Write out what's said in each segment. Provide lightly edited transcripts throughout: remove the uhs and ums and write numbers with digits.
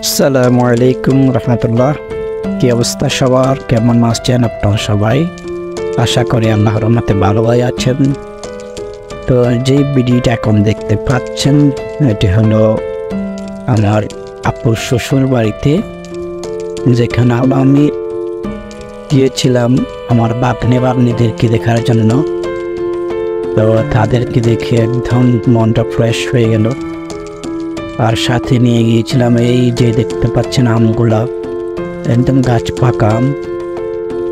আসসালামু আলাইকুম রহমতুল্লাহ। কি অবস্থা সবার, কেমন আছেন আপনারা সবাই? আশা করি আল্লাহর রহমতে ভালোই আছেন। তো যে ভিডিওটা এখন দেখতে পাচ্ছেন এটি হলো আমার আপুর শ্বশুর বাড়িতে, যেখানে আমি গিয়েছিলাম আমার বাগনিদেরকে দেখার জন্য। তো তাদেরকে দেখে একদম মনটা ফ্রেশ হয়ে গেল। আর সাথে নিয়ে গিয়েছিলাম এই যে দেখতে পাচ্ছেন আমগুলা, একদম গাছ পাকা আম,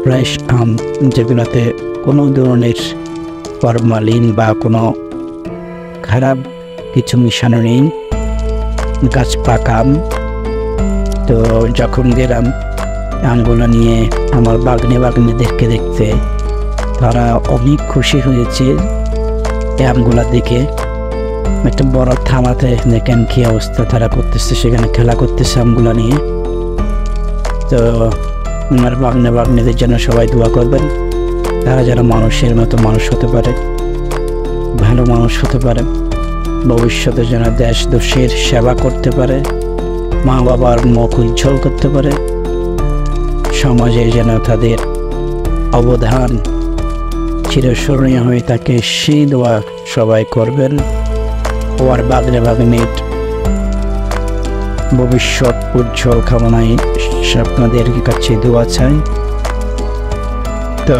ফ্রেশ আম, যেগুলোতে কোনো ধরনের ফরমালিন বা কোনো খারাপ কিছু মিশানো নেই, গাছ পাকা আম। তো যখন গেলাম আমগুলো নিয়ে আমার বাগনিদেরকে দেখতে, তারা অনেক খুশি হয়েছে এই আমগুলা দেখে। একটা বড় থামাতে দেখেন কি অবস্থা তারা করতেছে, সেখানে খেলা করতেছে আমগুলা নিয়ে। তো আমার বাগনিদের জন্য সবাই দোয়া করবেন, তারা যেন মানুষের মতো মানুষ হতে পারে, ভালো মানুষ হতে পারে, ভবিষ্যতে যেন দেশের সেবা করতে পারে, মা বাবার মুখ উজ্জ্বল করতে পারে, সমাজে যেন তাদের অবদান চিরস্মরণীয় হয়ে থাকে, সেই দোয়া সবাই করবেন। ওর বাগনির ভবিষ্যৎ উজ্জ্বল কামনায় আপনাদের কাছে দোয়া চাই। তো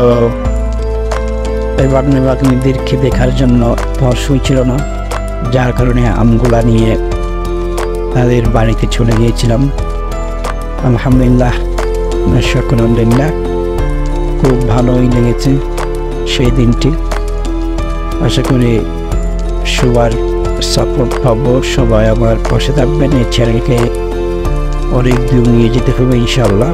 এই বাগনিদেরকে দেখার জন্য তর্স ছিল না, যার কারণে আমগুলা নিয়ে তাদের বাড়িতে চলে গিয়েছিলাম। আলহামদুলিল্লাহ, শুকরাল্লাহ, খুব ভালোই লেগেছে সেই দিনটি। আশা করি সবার সাপোর্ট পাবো, সবাই আমার পাশে থাকবেন। এই চ্যানেলকে অনেক দূর নিয়ে যেতে হবে ইনশাআল্লাহ।